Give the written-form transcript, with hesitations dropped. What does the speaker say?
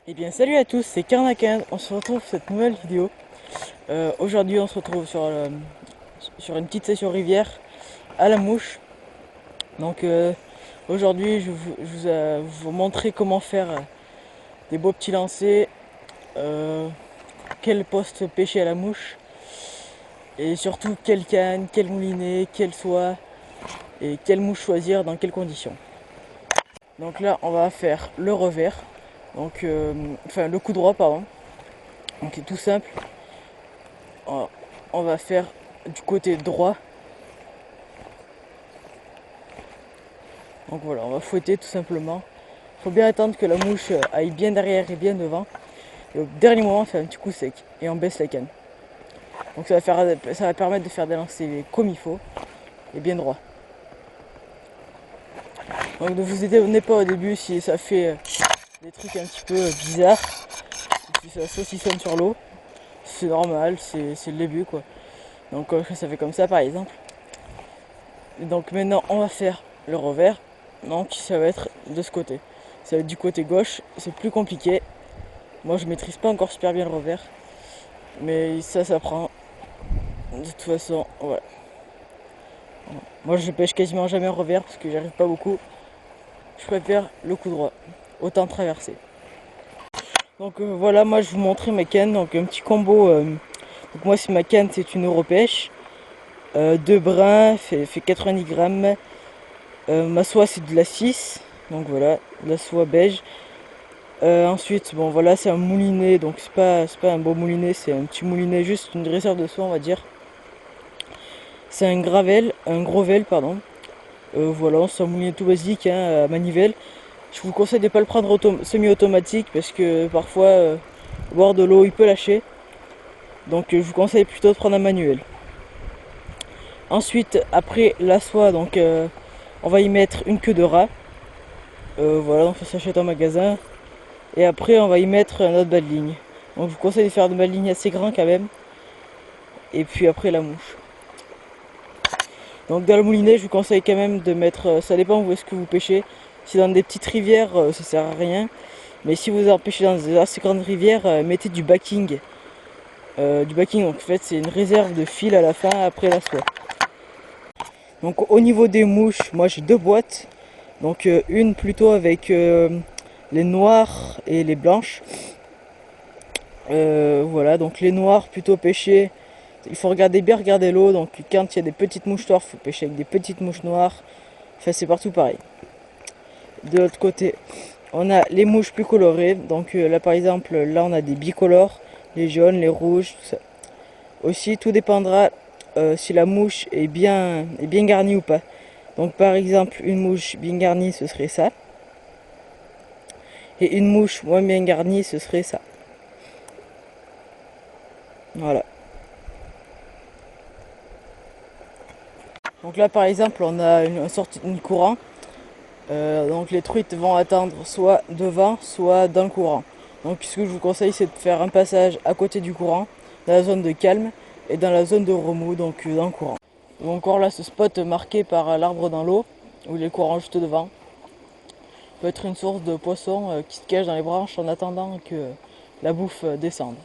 Eh bien salut à tous, c'est Karnakin, on se retrouve pour cette nouvelle vidéo. Aujourd'hui on se retrouve sur une petite session rivière à la mouche. Donc aujourd'hui je vais vous montrer comment faire des beaux petits lancers, quel poste pêcher à la mouche, et surtout quelle canne, quel moulinet, quelle soie et quelle mouche choisir dans quelles conditions. Donc là on va faire le revers, donc enfin le coup droit pardon. Donc c'est tout simple. On va faire du côté droit. Donc voilà, on va fouetter tout simplement. Il faut bien attendre que la mouche aille bien derrière et bien devant. Et au dernier moment, on fait un petit coup sec et on baisse la canne. Donc ça va permettre de faire des lancers comme il faut et bien droit. Donc ne vous étonnez pas au début si ça fait des trucs un petit peu bizarres, si ça saucissonne sur l'eau. C'est normal, c'est le début quoi. Donc ça fait comme ça par exemple. Et donc maintenant on va faire le revers. Donc ça va être de ce côté. Ça va être du côté gauche, c'est plus compliqué. Moi je maîtrise pas encore super bien le revers. Mais ça s'apprend. De toute façon, voilà. Moi je pêche quasiment jamais en revers parce que j'arrive pas beaucoup. Je préfère le coup droit. Autant traverser. Donc voilà, moi je vais vous montrer ma canne. Donc un petit combo. Donc moi c'est ma canne, c'est une Europêche. 2 brins, fait 90 grammes. Ma soie c'est de la 6. Donc voilà, de la soie beige. Ensuite, bon voilà, c'est un moulinet, donc c'est pas un beau moulinet, c'est un petit moulinet, juste une dresseur de soie on va dire. C'est un Grovel pardon. Voilà, c'est un moulinet tout basique hein, à manivelle. Je vous conseille de ne pas le prendre semi-automatique parce que parfois au bord de l'eau il peut lâcher. Donc je vous conseille plutôt de prendre un manuel. Ensuite, après la soie, donc on va y mettre une queue de rat. Voilà, donc ça s'achète en magasin. Et après on va y mettre un autre bas de ligne. Donc je vous conseille de faire des bas de ligne assez grands quand même. Et puis après la mouche. Donc dans le moulinet je vous conseille quand même de mettre, ça dépend où est-ce que vous pêchez. Si dans des petites rivières ça sert à rien. Mais si vous en pêchez dans des assez grandes rivières, mettez du backing. Donc en fait c'est une réserve de fil à la fin après la soie. Donc au niveau des mouches, moi j'ai 2 boîtes. Donc une plutôt avec les noires et les blanches. Voilà, donc les noirs plutôt pêchés. Il faut bien regarder l'eau. Donc quand il y a des petites mouches noires, il faut pêcher avec des petites mouches noires. Enfin c'est partout pareil. De l'autre côté, on a les mouches plus colorées. Donc là par exemple, là on a des bicolores, les jaunes, les rouges, tout ça. Aussi tout dépendra si la mouche est bien garnie ou pas. Donc par exemple, une mouche bien garnie, ce serait ça. Et une mouche moins bien garnie, ce serait ça. Voilà. Donc là par exemple, on a une sortie de courant. Donc les truites vont attendre soit devant, soit dans le courant. Donc ce que je vous conseille, c'est de faire un passage à côté du courant, dans la zone de calme, et dans la zone de remous, donc dans le courant. Ou encore là, ce spot marqué par l'arbre dans l'eau, où il est le courant juste devant, peut être une source de poissons qui se cache dans les branches en attendant que la bouffe descende.